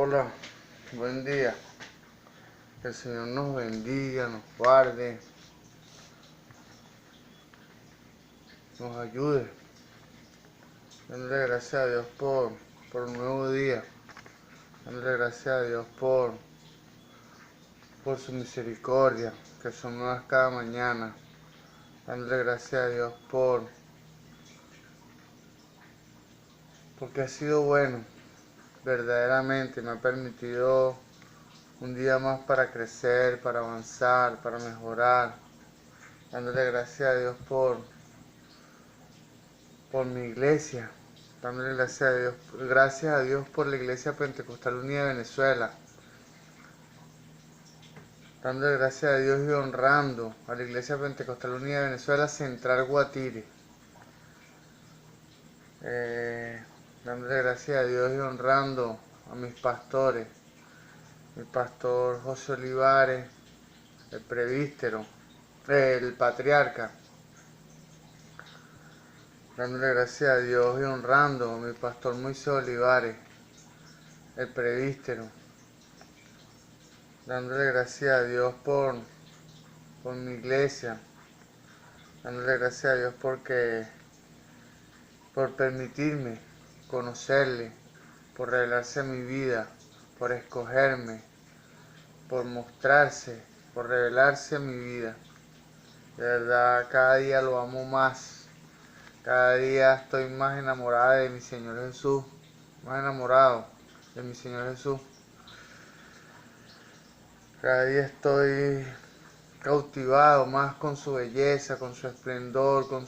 Hola, buen día. Que el Señor nos bendiga, nos guarde, nos ayude. Dándole gracias a Dios por un nuevo día. Dándole gracias a Dios por su misericordia, que son nuevas cada mañana. Dándole gracias a Dios porque ha sido bueno, verdaderamente. Me ha permitido un día más para crecer, para avanzar, para mejorar. Dándole gracias a Dios por mi iglesia, dándole gracias a Dios por la Iglesia Pentecostal Unida de Venezuela, dándole gracias a Dios y honrando a la Iglesia Pentecostal Unida de Venezuela Central Guatire, dándole gracias a Dios y honrando a mis pastores, mi pastor José Olivares, el presbítero, el patriarca, dándole gracias a Dios y honrando a mi pastor Moisés Olivares, el presbítero, dándole gracias a Dios por mi iglesia, dándole gracias a Dios por permitirme conocerle, por revelarse a mi vida, por escogerme, por mostrarse, por revelarse a mi vida. De verdad, cada día lo amo más, cada día estoy más enamorada de mi Señor Jesús, más enamorado de mi Señor Jesús. Cada día estoy cautivado más con su belleza, con su esplendor, con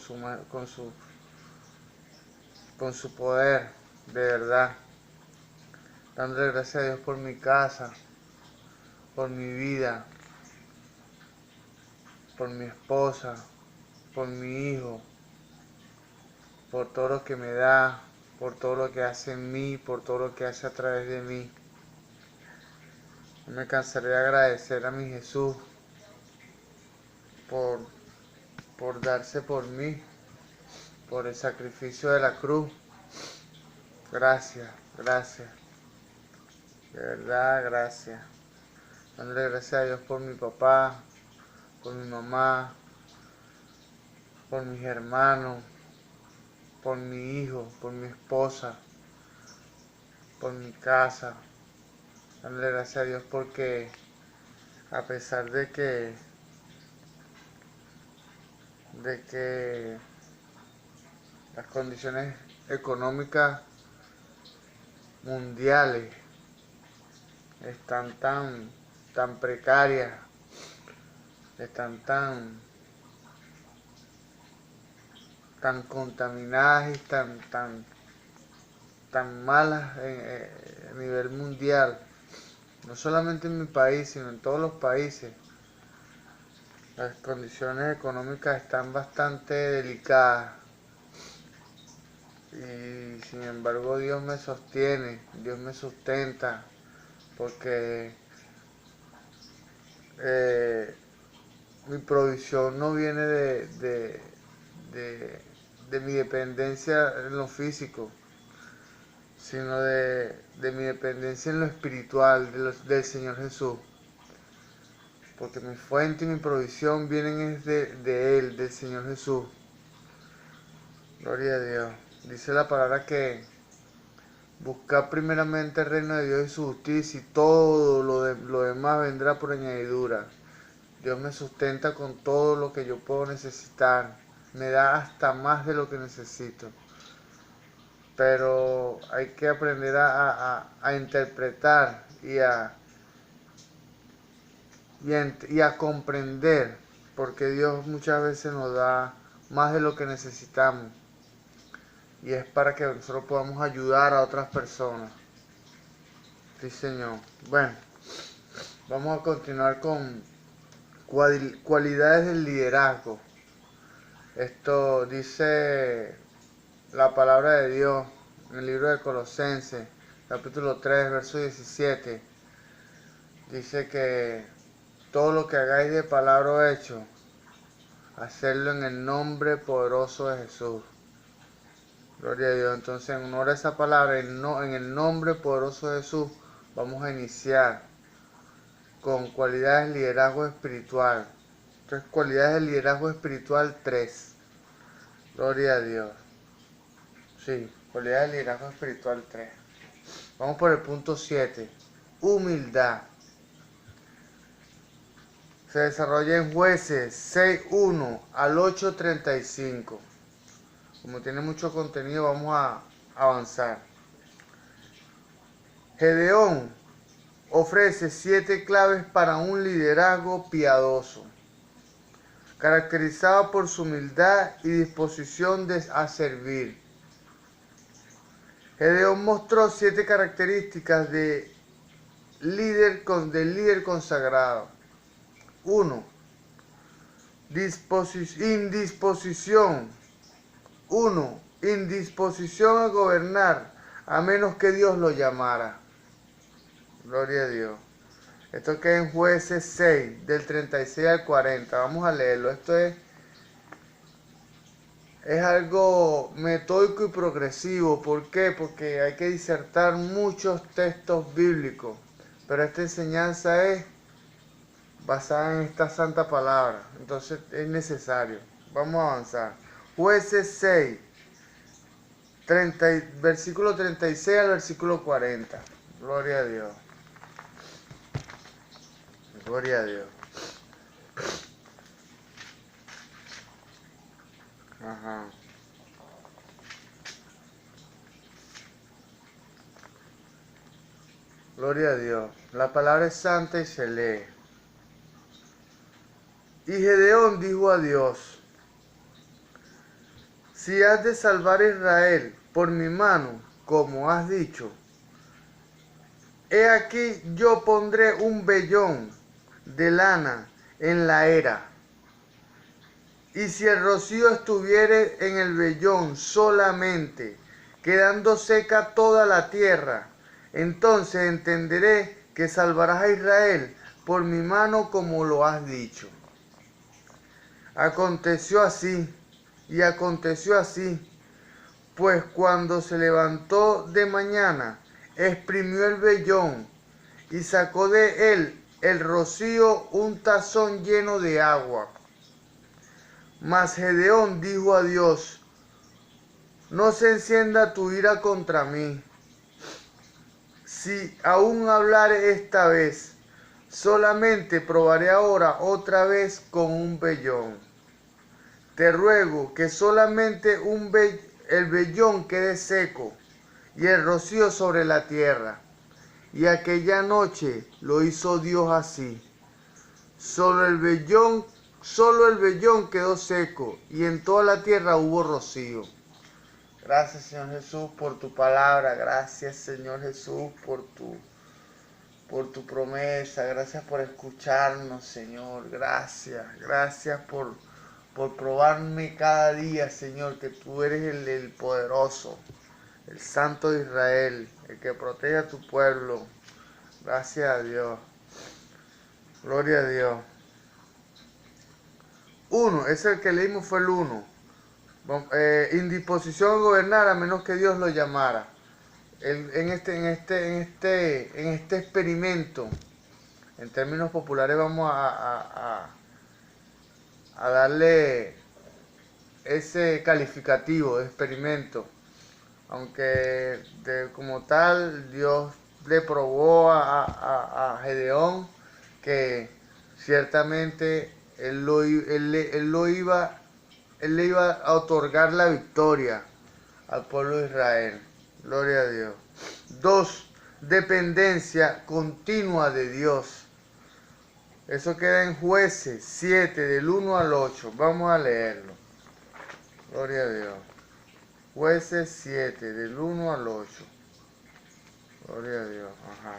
su poder, de verdad. Dándole gracias a Dios por mi casa, por mi vida, por mi esposa, por mi hijo, por todo lo que me da, por todo lo que hace en mí, por todo lo que hace a través de mí. No me cansaré de agradecer a mi Jesús por, por darse por mí, por el sacrificio de la cruz. Gracias, gracias, de verdad, gracias. Dándole gracias a Dios por mi papá, por mi mamá, por mis hermanos, por mi hijo, por mi esposa, por mi casa. Dándole gracias a Dios porque a pesar de que las condiciones económicas mundiales están tan precarias, están tan contaminadas y tan malas a nivel mundial, no solamente en mi país, sino en todos los países. Las condiciones económicas están bastante delicadas y sin embargo Dios me sostiene, Dios me sustenta, porque mi provisión no viene de mi dependencia en lo físico, sino de mi dependencia en lo espiritual, del Señor Jesús. Porque mi fuente y mi provisión vienen es de Él, del Señor Jesús. Gloria a Dios. Dice la palabra que buscar primeramente el reino de Dios y su justicia y todo lo demás vendrá por añadidura. Dios me sustenta con todo lo que yo puedo necesitar. Me da hasta más de lo que necesito. Pero hay que aprender a interpretar y a comprender, porque Dios muchas veces nos da más de lo que necesitamos. Y es para que nosotros podamos ayudar a otras personas. Sí, Señor. Bueno, vamos a continuar con cualidades del liderazgo. Esto dice la palabra de Dios en el libro de Colosenses, capítulo 3, verso 17. Dice que todo lo que hagáis de palabra o hecho, hacerlo en el nombre poderoso de Jesús. Gloria a Dios. Entonces, en honor a esa palabra, en el nombre poderoso de Jesús, vamos a iniciar con cualidades de liderazgo espiritual. Entonces, cualidades de liderazgo espiritual 3. Gloria a Dios. Sí, cualidades de liderazgo espiritual 3. Vamos por el punto 7. Humildad. Se desarrolla en Jueces 6:1 al 8:35. Como tiene mucho contenido, vamos a avanzar. Gedeón ofrece 7 claves para un liderazgo piadoso, caracterizado por su humildad y disposición a servir. Gedeón mostró 7 características del líder consagrado. 1. Indisposición. 1. Indisposición a gobernar a menos que Dios lo llamara. Gloria a Dios. Esto queda en Jueces 6, del 36 al 40. Vamos a leerlo. Esto es algo metódico y progresivo. ¿Por qué? Porque hay que disertar muchos textos bíblicos. Pero esta enseñanza es basada en esta santa palabra. Entonces es necesario. Vamos a avanzar. Jueces 6, versículo 36 al versículo 40. Gloria a Dios. Gloria a Dios. Ajá. Gloria a Dios. La palabra es santa y se lee. Y Gedeón dijo a Dios: si has de salvar a Israel por mi mano, como has dicho, he aquí yo pondré un vellón de lana en la era. Y si el rocío estuviere en el vellón solamente, quedando seca toda la tierra, entonces entenderé que salvarás a Israel por mi mano como lo has dicho. Aconteció así, pues cuando se levantó de mañana, exprimió el vellón y sacó de él el rocío un tazón lleno de agua. Mas Gedeón dijo a Dios: no se encienda tu ira contra mí, si aún hablare esta vez, solamente probaré ahora otra vez con un vellón. Te ruego que solamente el vellón quede seco y el rocío sobre la tierra. Y aquella noche lo hizo Dios así. Solo el vellón quedó seco y en toda la tierra hubo rocío. Gracias, Señor Jesús, por tu palabra. Gracias, Señor Jesús, por tu promesa. Gracias por escucharnos, Señor. Gracias por probarme cada día, Señor, que tú eres el poderoso, el Santo de Israel, el que protege a tu pueblo. Gracias a Dios. Gloria a Dios. 1, ese el que leímos fue el 1. Indisposición a gobernar a menos que Dios lo llamara. En este experimento, en términos populares, vamos a darle ese calificativo de experimento. Aunque como tal Dios le probó a Gedeón que ciertamente él le iba a otorgar la victoria al pueblo de Israel. Gloria a Dios. 2. Dependencia continua de Dios. Eso queda en Jueces 7, del 1 al 8. Vamos a leerlo. Gloria a Dios. Jueces 7, del 1 al 8. Gloria a Dios. Ajá.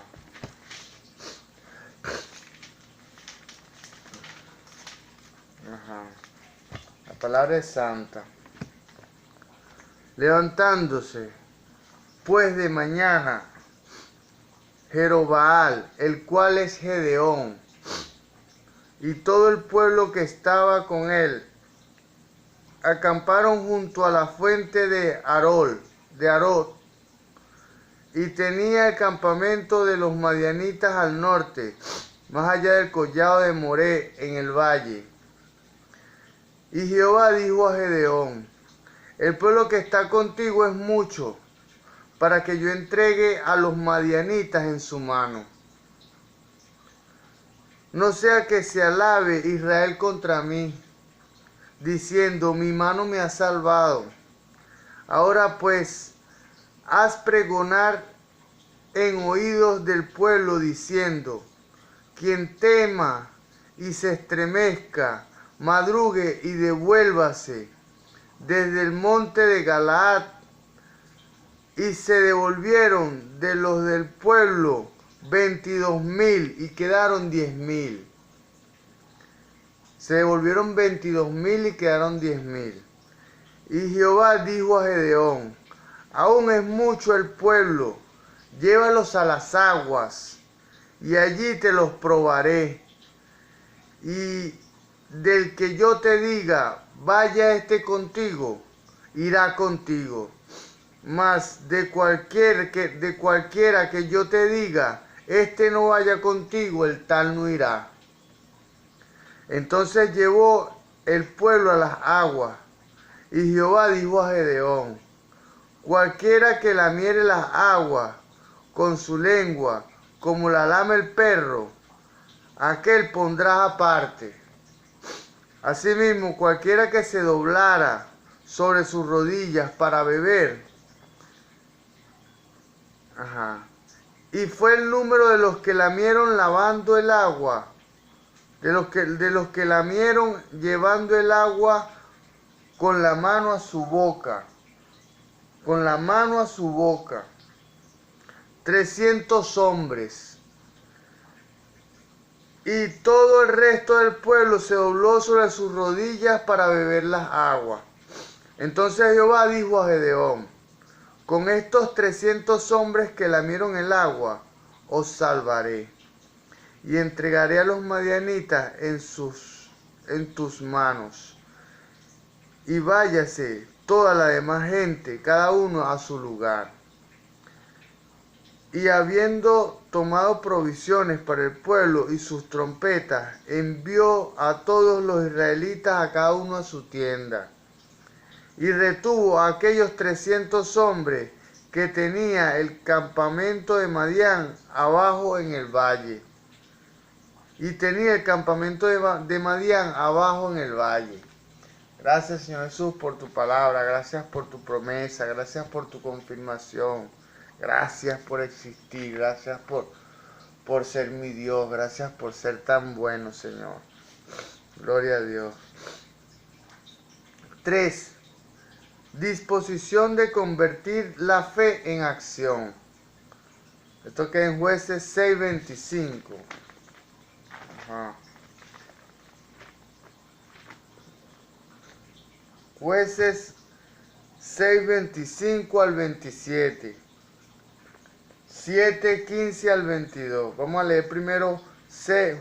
Ajá. La palabra es santa. Levantándose, pues de mañana, Jerobaal, el cual es Gedeón, y todo el pueblo que estaba con él, acamparon junto a la fuente de Arod, y tenía el campamento de los madianitas al norte, más allá del collado de Moré, en el valle. Y Jehová dijo a Gedeón: el pueblo que está contigo es mucho, para que yo entregue a los madianitas en su mano. No sea que se alabe Israel contra mí, diciendo: mi mano me ha salvado. Ahora pues, haz pregonar en oídos del pueblo, diciendo: quien tema y se estremezca, madrugue y devuélvase desde el monte de Galaad. Y se devolvieron de los del pueblo 22,000 y quedaron 10,000. Se devolvieron 22,000 y quedaron 10,000. Y Jehová dijo a Gedeón: aún es mucho el pueblo, llévalos a las aguas, y allí te los probaré. Y del que yo te diga: vaya este contigo, irá contigo. Mas de cualquiera que yo te diga: este no vaya contigo, el tal no irá. Entonces llevó el pueblo a las aguas, y Jehová dijo a Gedeón: cualquiera que lamiere las aguas con su lengua, como la lame el perro, aquel pondrás aparte. Asimismo, cualquiera que se doblara sobre sus rodillas para beber. Y fue el número de los que lamieron lavando el agua, de los que lamieron llevando el agua con la mano a su boca, 300 hombres. Y todo el resto del pueblo se dobló sobre sus rodillas para beber las aguas. Entonces Jehová dijo a Gedeón: con estos 300 hombres que lamieron el agua, os salvaré, y entregaré a los madianitas en tus manos. Y váyase toda la demás gente, cada uno a su lugar. Y habiendo tomado provisiones para el pueblo y sus trompetas, envió a todos los israelitas a cada uno a su tienda. Y retuvo a aquellos 300 hombres que tenía el campamento de Madián abajo en el valle. Y tenía el campamento de Madián abajo en el valle. Gracias, Señor Jesús, por tu palabra. Gracias por tu promesa. Gracias por tu confirmación. Gracias por existir. Gracias por ser mi Dios. Gracias por ser tan bueno, Señor. Gloria a Dios. 3. Disposición de convertir la fe en acción. Esto queda en Jueces 6:25. Jueces 6:25 al 27. 7:15 al 22. Vamos a leer primero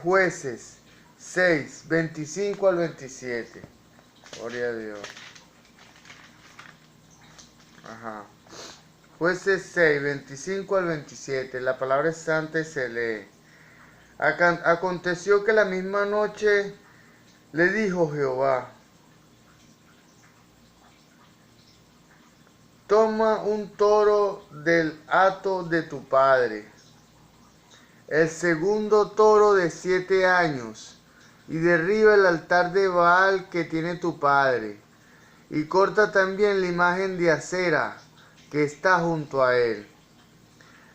Jueces 6:25 al 27. Gloria a Dios. Jueces 6:25 al 27. La palabra es santa y se lee. Aconteció que la misma noche le dijo Jehová: toma un toro del hato de tu padre, el segundo toro de 7 años, y derriba el altar de Baal que tiene tu padre, y corta también la imagen de acera que está junto a él.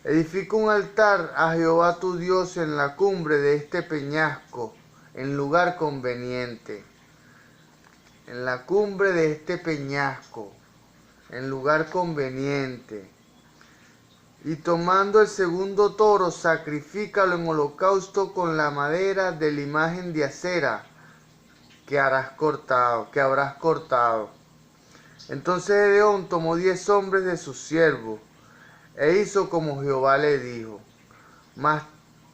Edifica un altar a Jehová tu Dios en la cumbre de este peñasco, en lugar conveniente. En la cumbre de este peñasco, en lugar conveniente. Y tomando el segundo toro, sacrifícalo en holocausto con la madera de la imagen de acera que habrás cortado. Entonces Gedeón tomó 10 hombres de sus siervos, e hizo como Jehová le dijo. Mas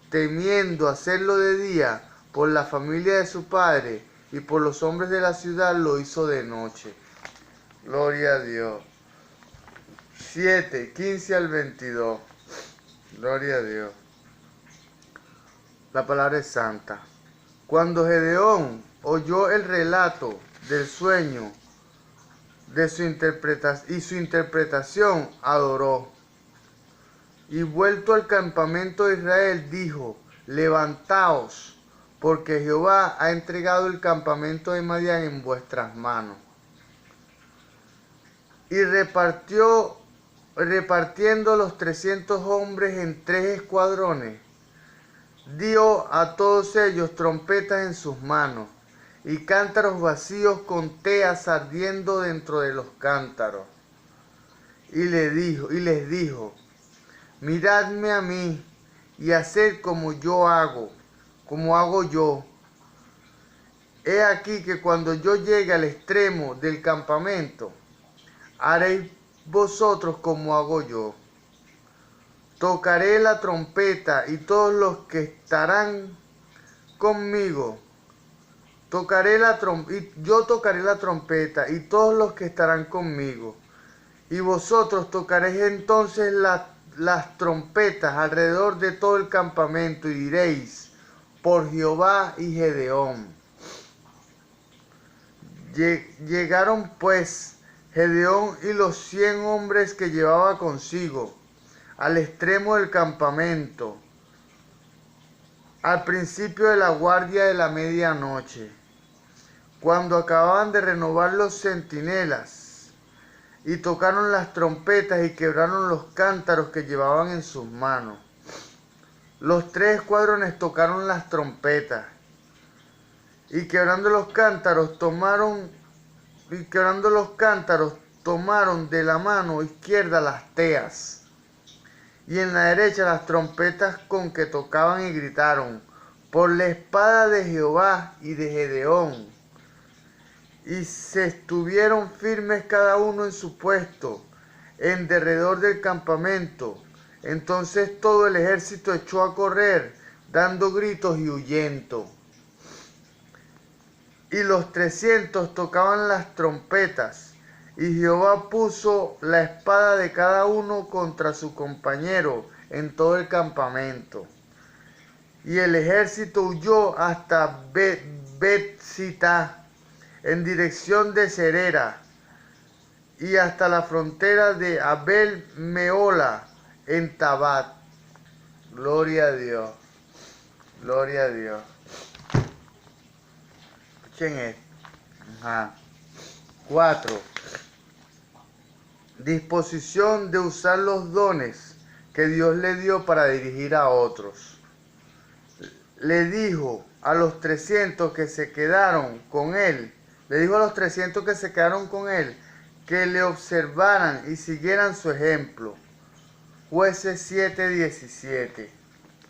temiendo hacerlo de día por la familia de su padre y por los hombres de la ciudad, lo hizo de noche. Gloria a Dios. 7:15 al 22. Gloria a Dios. La palabra es santa. Cuando Gedeón oyó el relato del sueño de su interpretación, adoró. Y vuelto al campamento de Israel, dijo: levantaos, porque Jehová ha entregado el campamento de Madián en vuestras manos. Y repartiendo los 300 hombres en 3 escuadrones, dio a todos ellos trompetas en sus manos y cántaros vacíos con teas ardiendo dentro de los cántaros. Y les dijo: miradme a mí y haced como hago yo. He aquí que cuando yo llegue al extremo del campamento, haréis vosotros como hago yo. Tocaré la trompeta y todos los que estarán conmigo. Yo tocaré la trompeta y todos los que estarán conmigo. Y vosotros tocaréis entonces las trompetas alrededor de todo el campamento y diréis: por Jehová y Gedeón. Llegaron pues Gedeón y los 100 hombres que llevaba consigo al extremo del campamento, al principio de la guardia de la medianoche, cuando acababan de renovar los centinelas, y tocaron las trompetas y quebraron los cántaros que llevaban en sus manos. Los 3 escuadrones tocaron las trompetas, y quebrando los cántaros tomaron de la mano izquierda las teas, y en la derecha las trompetas con que tocaban, y gritaron: por la espada de Jehová y de Gedeón. Y se estuvieron firmes cada uno en su puesto, en derredor del campamento. Entonces todo el ejército echó a correr, dando gritos y huyendo. Y los 300 tocaban las trompetas, y Jehová puso la espada de cada uno contra su compañero en todo el campamento. Y el ejército huyó hasta Bet-Sitá, en dirección de Serera, y hasta la frontera de Abel-Meola, en Tabat. Gloria a Dios. Gloria a Dios. Escuchen esto. 4. Disposición de usar los dones que Dios le dio para dirigir a otros. Le dijo a los 300 que se quedaron con él, que le observaran y siguieran su ejemplo. Jueces 7:17.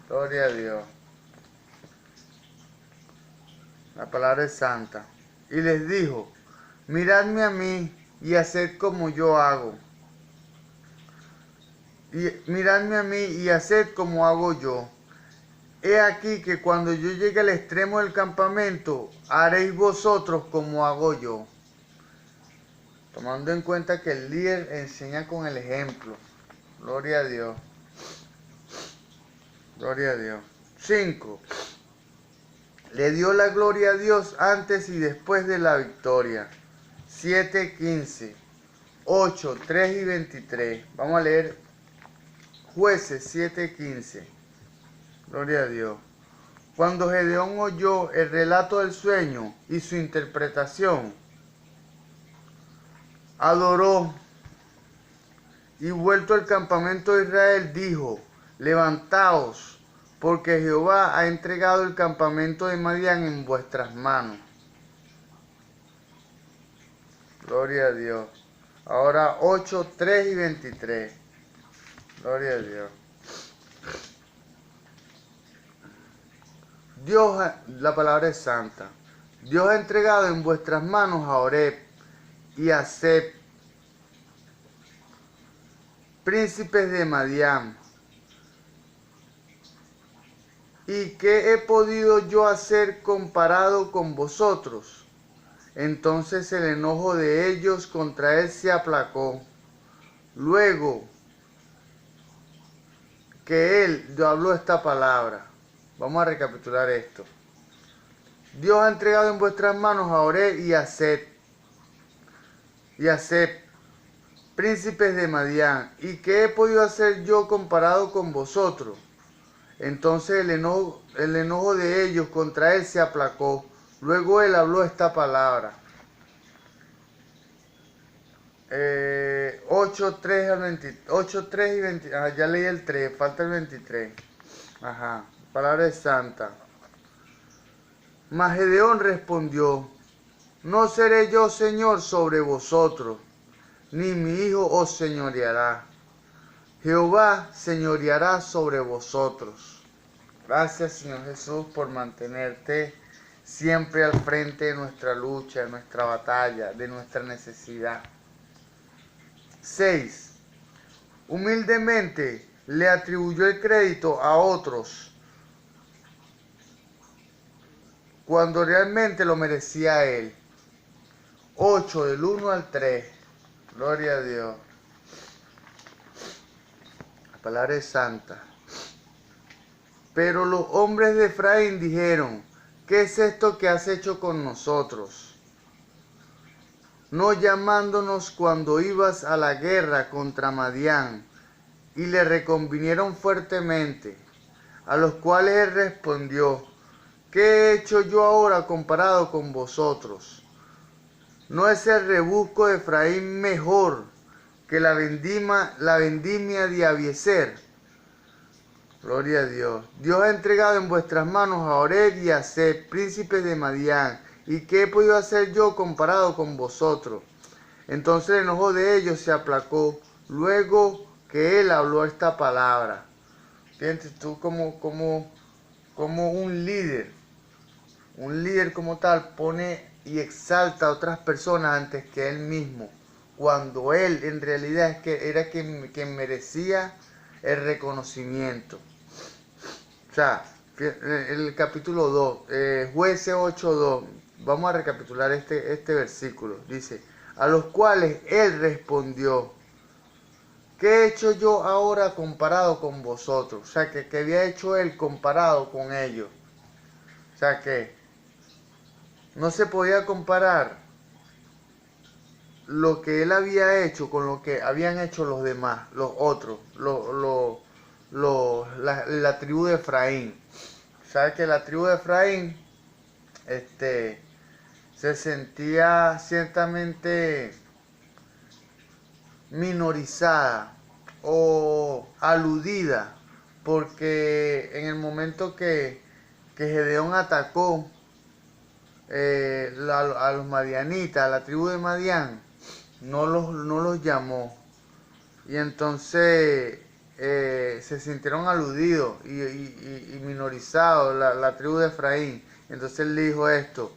Gloria a Dios. La palabra es santa. Y les dijo: miradme a mí y haced como yo hago. Miradme a mí y haced como hago yo. He aquí que cuando yo llegue al extremo del campamento, haréis vosotros como hago yo. Tomando en cuenta que el líder enseña con el ejemplo. Gloria a Dios. Gloria a Dios. 5. Le dio la gloria a Dios antes y después de la victoria. 7:15. 8, 3 y 23. Vamos a leer Jueces 7:15. Gloria a Dios. Cuando Gedeón oyó el relato del sueño y su interpretación, adoró, y vuelto al campamento de Israel, dijo: levantaos, porque Jehová ha entregado el campamento de Madián en vuestras manos. Gloria a Dios. Ahora 8, 3 y 23. Gloria a Dios. La palabra es santa. Dios ha entregado en vuestras manos a Oreb y a Zeb, príncipes de Madián. ¿Y qué he podido yo hacer comparado con vosotros? Entonces el enojo de ellos contra él se aplacó. Luego que él habló esta palabra. Vamos a recapitular esto. Dios ha entregado en vuestras manos a Oreb y a Seb, príncipes de Madián. ¿Y qué he podido hacer yo comparado con vosotros? Entonces el enojo de ellos contra él se aplacó. Luego él habló esta palabra. 8, 3 al 20, 8, 3 y 20. Ya leí el 3, falta el 23. Ajá, palabra de santa. Mas Gedeón respondió: no seré yo señor sobre vosotros, ni mi hijo os señoreará. Jehová señoreará sobre vosotros. Gracias, Señor Jesús, por mantenerte siempre al frente de nuestra lucha, de nuestra batalla, de nuestra necesidad. 6. Humildemente le atribuyó el crédito a otros cuando realmente lo merecía él. 8, del 1 al 3. Gloria a Dios. La palabra es santa. Pero los hombres de Efraín dijeron: ¿qué es esto que has hecho con nosotros? No llamándonos cuando ibas a la guerra contra Madián. Y le reconvinieron fuertemente, a los cuales él respondió: ¿qué he hecho yo ahora comparado con vosotros? ¿No es el rebusco de Efraín mejor que la vendimia de Abiezer? Gloria a Dios. Dios ha entregado en vuestras manos a Oreb y a Seb, príncipes de Madián. ¿Y qué he podido hacer yo comparado con vosotros? Entonces el enojo de ellos se aplacó, luego que él habló esta palabra. Fíjate tú como un líder como tal pone y exalta a otras personas antes que él mismo, cuando él en realidad era quien merecía el reconocimiento. O sea, el capítulo 2, Jueces 8:2, vamos a recapitular este versículo. Dice: a los cuales él respondió: ¿qué he hecho yo ahora comparado con vosotros? O sea, que había hecho él comparado con ellos. O sea, que no se podía comparar lo que él había hecho con lo que habían hecho los demás, los otros, la tribu de Efraín. O sea, que la tribu de Efraín se sentía ciertamente minorizada o aludida, porque en el momento que Gedeón atacó a los madianitas, a la tribu de Madián, no los llamó, y entonces se sintieron aludidos y minorizados la tribu de Efraín. Entonces él dijo esto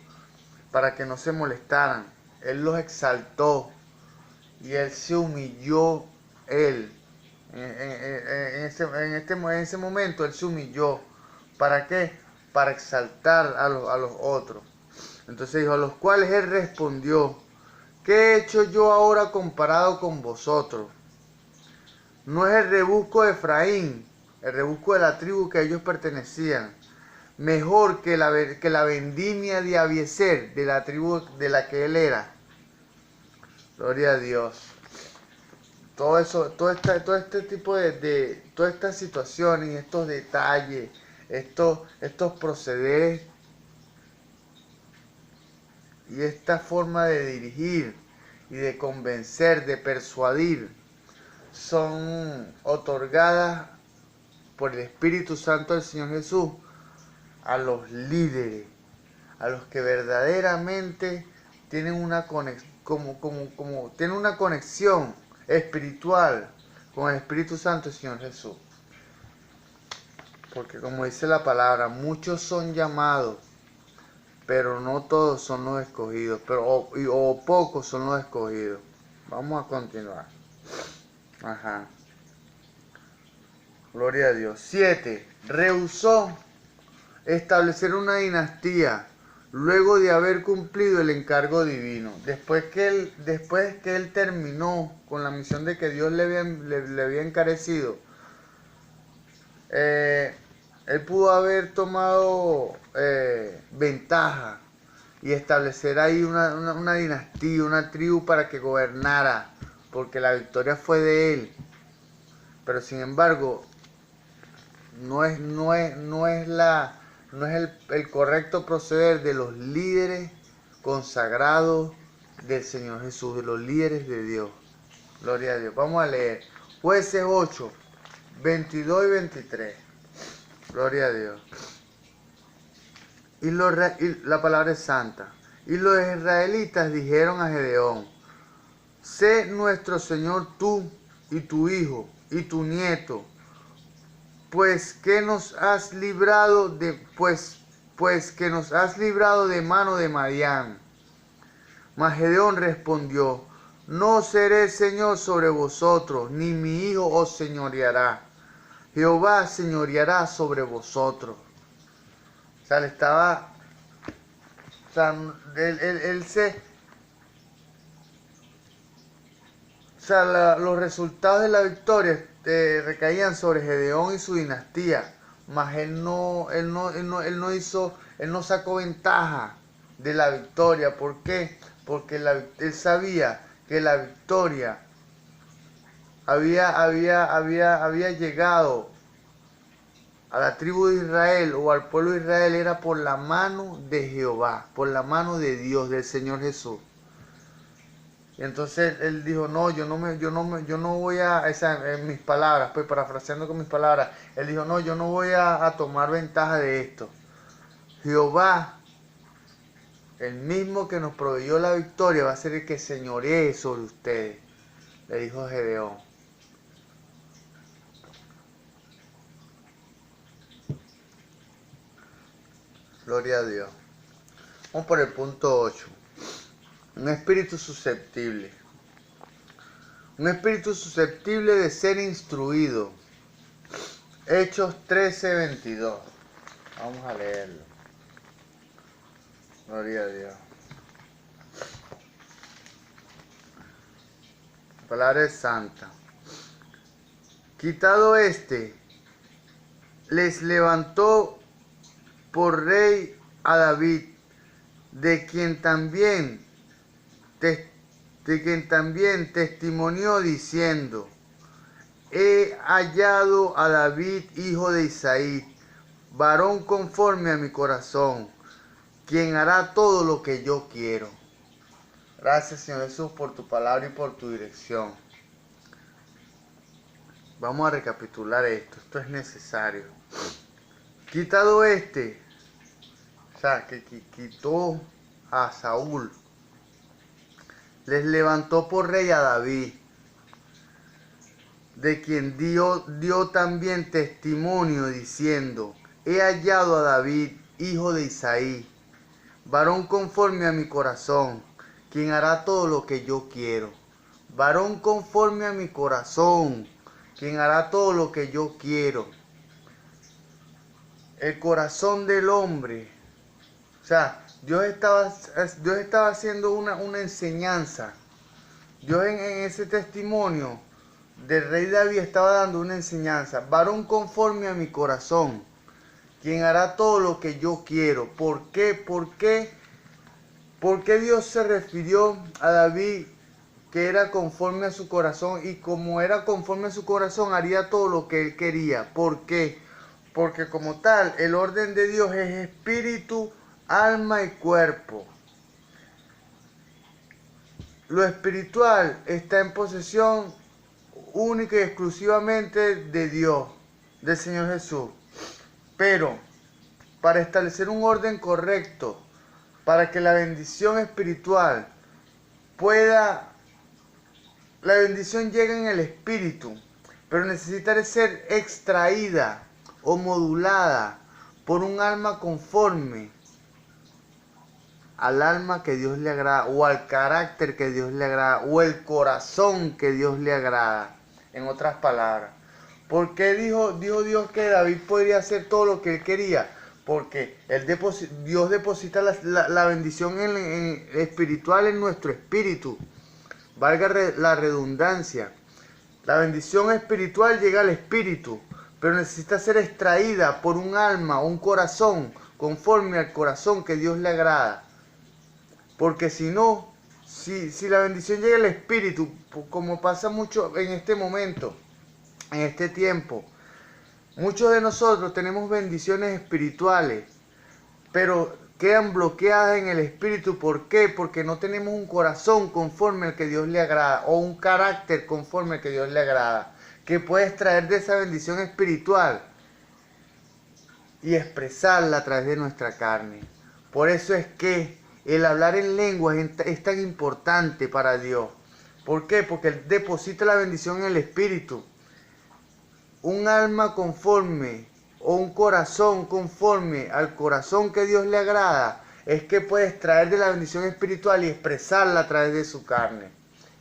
para que no se molestaran. Él los exaltó y él se humilló. Él en ese momento él se humilló. ¿Para qué? Para exaltar a los otros. Entonces dijo: a los cuales él respondió: ¿qué he hecho yo ahora comparado con vosotros? No es el rebusco de Efraín, el rebusco de la tribu que ellos pertenecían, mejor que la vendimia de Abiezer, de la tribu de la que él era. Gloria a Dios. Todo eso, todo este tipo todas estas situaciones y estos detalles, estos procederes y esta forma de dirigir y de convencer, de persuadir, son otorgadas por el Espíritu Santo del Señor Jesús a los líderes, a los que verdaderamente tienen una tienen una conexión espiritual con el Espíritu Santo del Señor Jesús. Porque como dice la palabra, muchos son llamados, pero no todos son los escogidos, o pocos son los escogidos. Vamos a continuar. Ajá. Gloria a Dios. 7. Rehusó establecer una dinastía luego de haber cumplido el encargo divino. Después que él terminó con la misión de que Dios le había encarecido, eh, él pudo haber tomado ventaja y establecer ahí una dinastía, una tribu para que gobernara, porque la victoria fue de él. Pero sin embargo, no es el correcto proceder de los líderes consagrados del Señor Jesús, de los líderes de Dios. Gloria a Dios. Vamos a leer Jueces 8, 22 y 23. Gloria a Dios. Y la palabra es santa. Y los israelitas dijeron a Gedeón: sé nuestro Señor tú y tu hijo y tu nieto, pues que nos has librado de mano de Madián. Mas Gedeón respondió: no seré señor sobre vosotros, ni mi hijo os señoreará. Jehová señoreará sobre vosotros. O sea, los resultados de la victoria recaían sobre Gedeón y su dinastía, mas él no sacó ventaja de la victoria. ¿Por qué? Porque él sabía que la victoria había llegado a la tribu de Israel o al pueblo de Israel era por la mano de Jehová, por la mano de Dios, del Señor Jesús. Y entonces él dijo: no, yo no voy a, en mis palabras, pues parafraseando con mis palabras, él dijo: no, yo no voy a tomar ventaja de esto. Jehová, el mismo que nos proveyó la victoria, va a ser el que señoree sobre ustedes, le dijo Gedeón. Gloria a Dios. Vamos por el punto 8. Un espíritu susceptible. Un espíritu susceptible de ser instruido. Hechos 13:22. Vamos a leerlo. Gloria a Dios. La palabra es santa. Quitado les levantó por rey a David, de quien también testimonió diciendo: he hallado a David, hijo de Isaí, varón conforme a mi corazón, quien hará todo lo que yo quiero. Gracias, Señor Jesús, por tu palabra y por tu dirección. Vamos a recapitular esto es necesario. Quitado o sea, que quitó a Saúl, les levantó por rey a David, de quien dio también testimonio diciendo: he hallado a David, hijo de Isaí, varón conforme a mi corazón, quien hará todo lo que yo quiero. Varón conforme a mi corazón, quien hará todo lo que yo quiero. El corazón del hombre. O sea, Dios estaba haciendo una enseñanza. Dios en ese testimonio del rey David estaba dando una enseñanza. Varón conforme a mi corazón, quien hará todo lo que yo quiero. ¿Por qué? ¿Por qué Dios se refirió a David que era conforme a su corazón? Y como era conforme a su corazón, haría todo lo que él quería. ¿Por qué? Porque como tal, el orden de Dios es espíritu, alma y cuerpo. Lo espiritual está en posesión única y exclusivamente de Dios, del Señor Jesús. Pero para establecer un orden correcto, para que la bendición espiritual la bendición llega en el espíritu, pero necesita ser extraída o modulada por un alma conforme al alma que Dios le agrada, o al carácter que Dios le agrada, o el corazón que Dios le agrada. En otras palabras, ¿por qué dijo Dios que David podría hacer todo lo que él quería? Porque Dios deposita la bendición espiritual en nuestro espíritu. Valga la redundancia. La bendición espiritual llega al espíritu, pero necesita ser extraída por un alma o un corazón conforme al corazón que Dios le agrada. Porque si no, si la bendición llega al espíritu, como pasa mucho en este momento, en este tiempo, muchos de nosotros tenemos bendiciones espirituales, pero quedan bloqueadas en el espíritu. ¿Por qué? Porque no tenemos un corazón conforme al que Dios le agrada, o un carácter conforme al que Dios le agrada, que puede extraer de esa bendición espiritual y expresarla a través de nuestra carne. Por eso es que el hablar en lenguas es tan importante para Dios. ¿Por qué? Porque Él deposita la bendición en el espíritu. Un alma conforme o un corazón conforme al corazón que Dios le agrada es que puede extraer de la bendición espiritual y expresarla a través de su carne.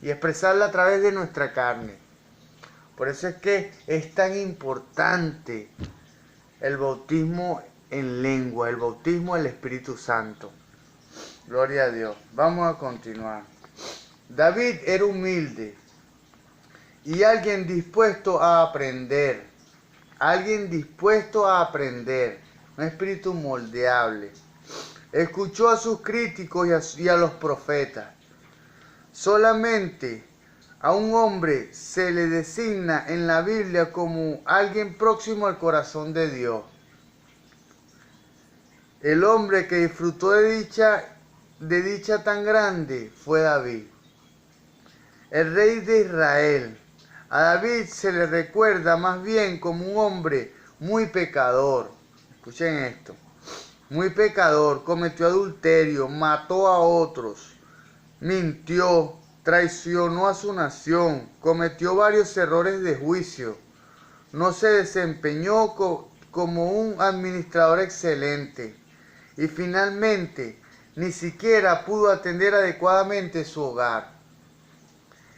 Y expresarla a través de nuestra carne. Por eso es que es tan importante el bautismo en lengua, el bautismo del Espíritu Santo. Gloria a Dios. Vamos a continuar. David era humilde y alguien dispuesto a aprender. Alguien dispuesto a aprender. Un espíritu moldeable. Escuchó a sus críticos y a los profetas. Solamente a un hombre se le designa en la Biblia como alguien próximo al corazón de Dios. El hombre que disfrutó de dicha tan grande fue David, el rey de Israel. A David se le recuerda más bien como un hombre muy pecador. Escuchen esto. Muy pecador, cometió adulterio, mató a otros, mintió, traicionó a su nación, cometió varios errores de juicio, no se desempeñó como un administrador excelente y finalmente ni siquiera pudo atender adecuadamente su hogar.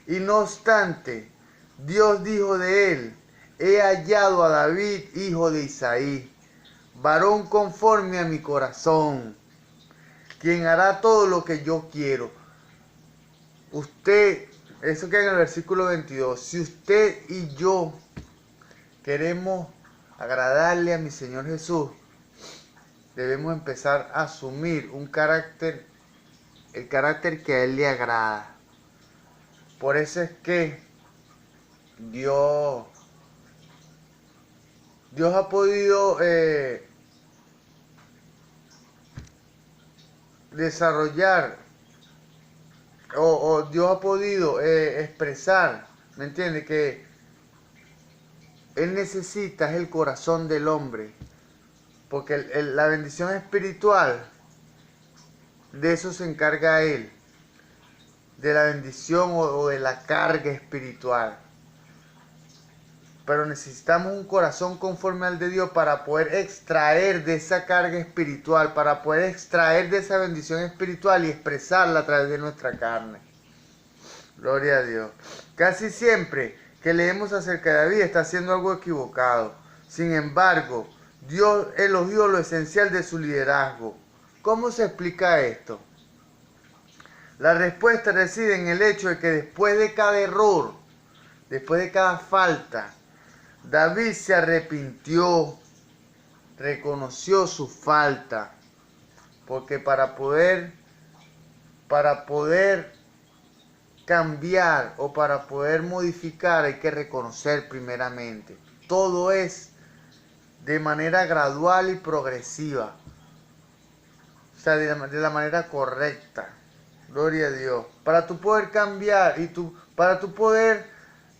Y no obstante, Dios dijo de él: he hallado a David, hijo de Isaí, varón conforme a mi corazón, quien hará todo lo que yo quiero. Eso queda en el versículo 22. Si usted y yo queremos agradarle a mi Señor Jesús, debemos empezar a asumir el carácter que a Él le agrada. Por eso es que Dios ha podido desarrollar o Dios ha podido expresar, ¿me entiende? Que Él necesita es el corazón del hombre, porque la bendición espiritual, de eso se encarga Él, de la bendición o de la carga espiritual. Pero necesitamos un corazón conforme al de Dios para poder extraer de esa carga espiritual, para poder extraer de esa bendición espiritual y expresarla a través de nuestra carne. Gloria a Dios. Casi siempre que leemos acerca de David está haciendo algo equivocado. Sin embargo, Dios elogió lo esencial de su liderazgo. ¿Cómo se explica esto? La respuesta reside en el hecho de que después de cada error, después de cada falta, David se arrepintió, reconoció su falta, porque para poder cambiar o para poder modificar hay que reconocer primeramente. Todo es de manera gradual y progresiva, o sea, de la manera correcta. Gloria a Dios. Para tú poder cambiar para tú poder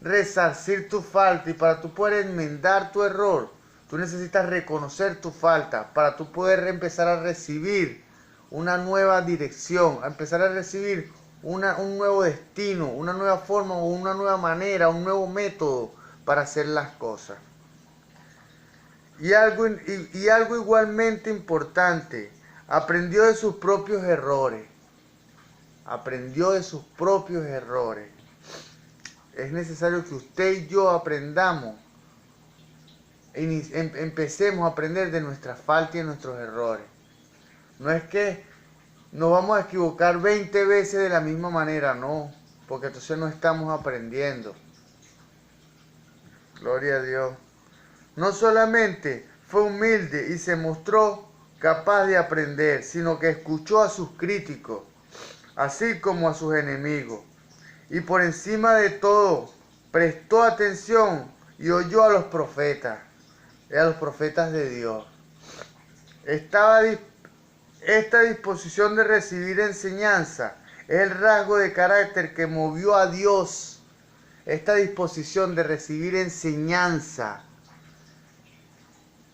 resarcir tu falta y para tú poder enmendar tu error, tú necesitas reconocer tu falta para tú poder empezar a recibir una nueva dirección, a empezar a recibir un nuevo destino, una nueva forma o una nueva manera, un nuevo método para hacer las cosas. Y algo igualmente importante, aprendió de sus propios errores. Aprendió de sus propios errores. Es necesario que usted y yo aprendamos, empecemos a aprender de nuestras faltas y de nuestros errores. No es que nos vamos a equivocar 20 veces de la misma manera, no, porque entonces no estamos aprendiendo. Gloria a Dios. No solamente fue humilde y se mostró capaz de aprender, sino que escuchó a sus críticos, así como a sus enemigos. Y por encima de todo, prestó atención y oyó a los profetas de Dios. Esta disposición de recibir enseñanza es el rasgo de carácter que movió a Dios. Esta disposición de recibir enseñanza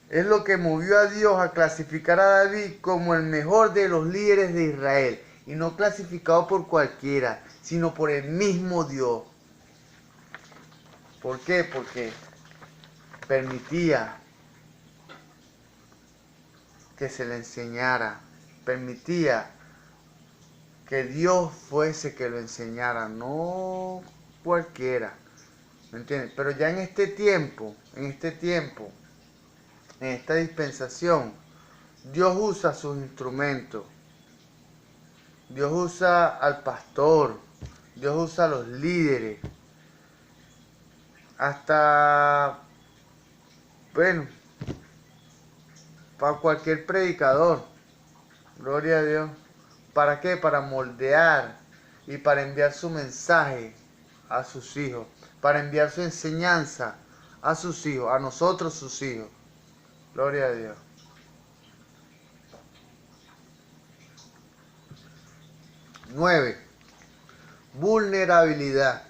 es lo que movió a Dios a clasificar a David como el mejor de los líderes de Israel. Y no clasificado por cualquiera, sino por el mismo Dios. ¿Por qué? Porque permitía que se le enseñara. Permitía que Dios fuese que lo enseñara, no cualquiera. ¿Me entiendes? Pero ya en esta dispensación, Dios usa sus instrumentos. Dios usa al pastor. Dios usa a los líderes. Hasta, bueno, para cualquier predicador. Gloria a Dios. ¿Para qué? Para moldear y para enviar su mensaje a sus hijos. Para enviar su enseñanza a sus hijos, a nosotros sus hijos. Gloria a Dios. 9. Vulnerabilidad.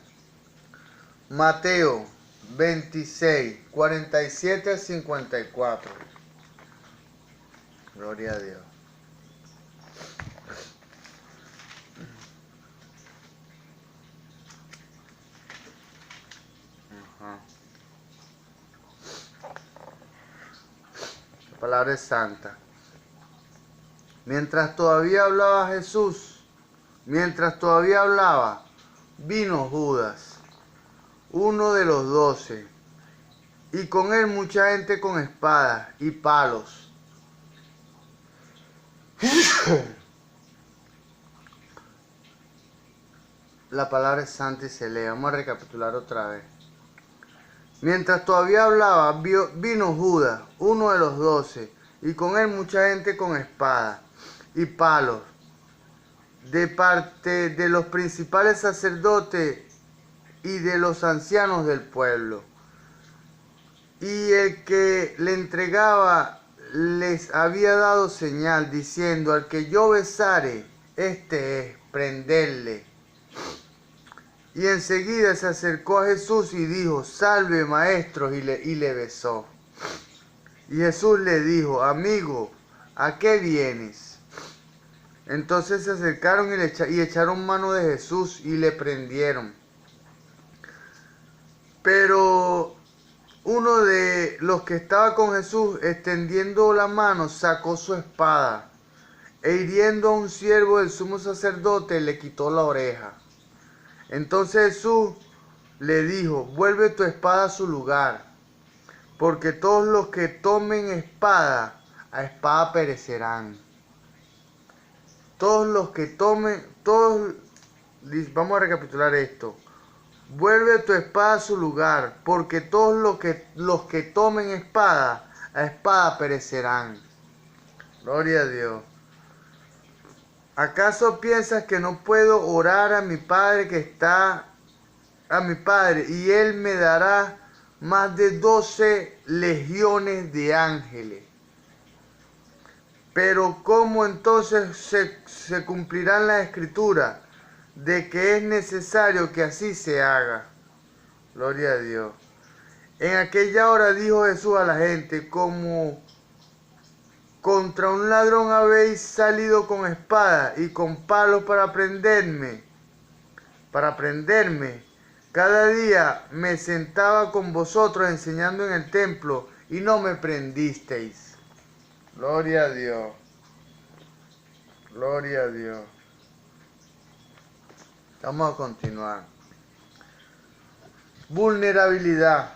Mateo 26, 47 al 54. Gloria a Dios. La palabra es santa. Mientras todavía hablaba, vino Judas, uno de los 12, y con él mucha gente con espadas y palos. La palabra es santa y se lee. Vamos a recapitular otra vez. Mientras todavía hablaba, vino Judas, uno de los 12, y con él mucha gente con espadas y palos, de parte de los principales sacerdotes y de los ancianos del pueblo. Y el que le entregaba les había dado señal, diciendo: al que yo besare, este es, prenderle. Y enseguida se acercó a Jesús y dijo: salve, maestro, y le besó. Y Jesús le dijo: amigo, ¿a qué vienes? Entonces se acercaron y echaron mano de Jesús y le prendieron. Pero uno de los que estaba con Jesús, extendiendo la mano, sacó su espada e hiriendo a un siervo del sumo sacerdote, le quitó la oreja. Entonces Jesús le dijo: vuelve tu espada a su lugar, porque todos los que tomen espada, a espada perecerán. Vamos a recapitular esto. Vuelve tu espada a su lugar, porque todos los que tomen espada, a espada perecerán. Gloria a Dios. ¿Acaso piensas que no puedo orar a mi Padre y Él me dará más de 12 legiones de ángeles? Pero ¿cómo entonces se cumplirá la escritura de que es necesario que así se haga? Gloria a Dios. En aquella hora dijo Jesús a la gente: como contra un ladrón habéis salido con espada y con palos para prenderme. Cada día me sentaba con vosotros enseñando en el templo y no me prendisteis. Gloria a Dios. Gloria a Dios. Vamos a continuar. Vulnerabilidad.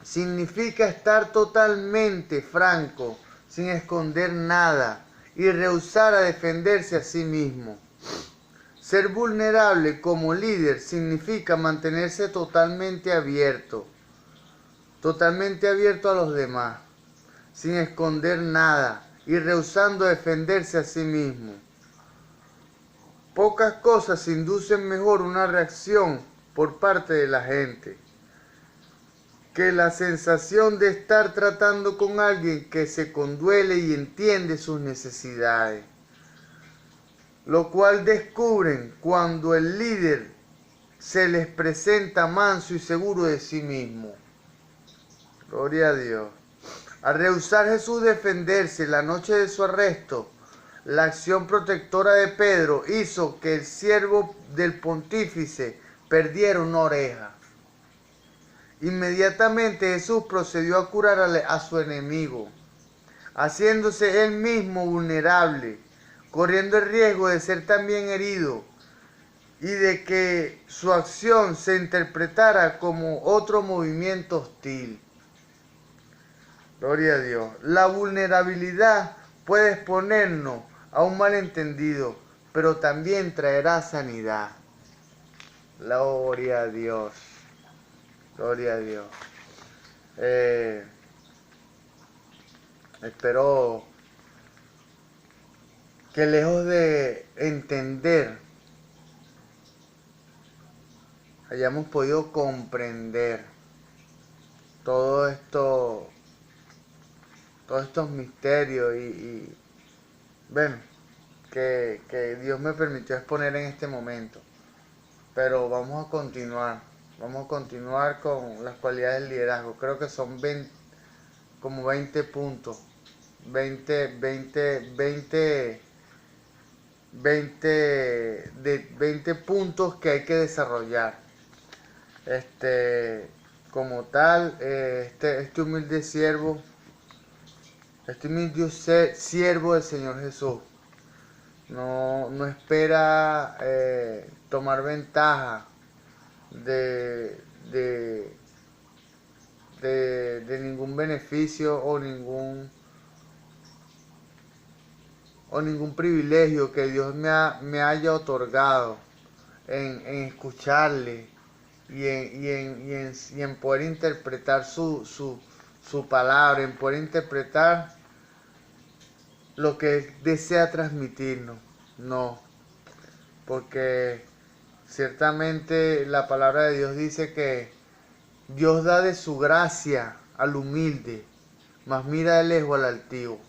Significa estar totalmente franco, sin esconder nada, y rehusar a defenderse a sí mismo. Ser vulnerable como líder significa mantenerse totalmente abierto. totalmente abierto a los demás, sin esconder nada y rehusando defenderse a sí mismo. Pocas cosas inducen mejor una reacción por parte de la gente que la sensación de estar tratando con alguien que se conduele y entiende sus necesidades, lo cual descubren cuando el líder se les presenta manso y seguro de sí mismo. Gloria a Dios. Al rehusar Jesús defenderse la noche de su arresto, la acción protectora de Pedro hizo que el siervo del pontífice perdiera una oreja. Inmediatamente Jesús procedió a curar a su enemigo, haciéndose él mismo vulnerable, corriendo el riesgo de ser también herido y de que su acción se interpretara como otro movimiento hostil. Gloria a Dios. La vulnerabilidad puede exponernos a un malentendido, pero también traerá sanidad. Gloria a Dios. Gloria a Dios. Espero que lejos de entender, hayamos podido comprender todo esto, todos estos misterios y bueno, que Dios me permitió exponer en este momento. Pero vamos a continuar con las cualidades del liderazgo. Creo que son 20 puntos, 20 puntos que hay que desarrollar. Como tal, este humilde siervo, siervo del Señor Jesús, no espera tomar ventaja de ningún beneficio o ningún privilegio que Dios me haya otorgado en escucharle y en poder interpretar su palabra, en poder interpretar lo que Él desea transmitirnos. No, porque ciertamente la palabra de Dios dice que Dios da de su gracia al humilde, mas mira de lejos al altivo.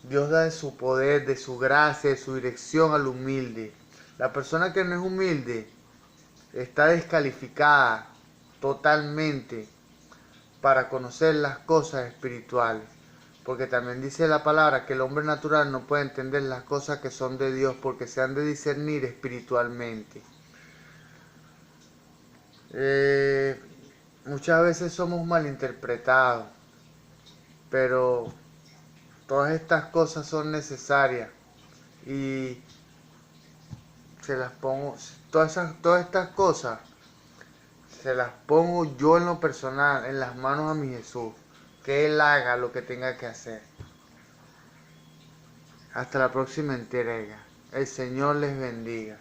Dios da de su poder, de su gracia, de su dirección al humilde. La persona que no es humilde está descalificada totalmente para conocer las cosas espirituales. Porque también dice la palabra que el hombre natural no puede entender las cosas que son de Dios porque se han de discernir espiritualmente. Muchas veces somos malinterpretados, pero todas estas cosas son necesarias y se las pongo, todas estas cosas se las pongo yo en lo personal en las manos a mi Jesús, que Él haga lo que tenga que hacer. Hasta la próxima entrega. El Señor les bendiga.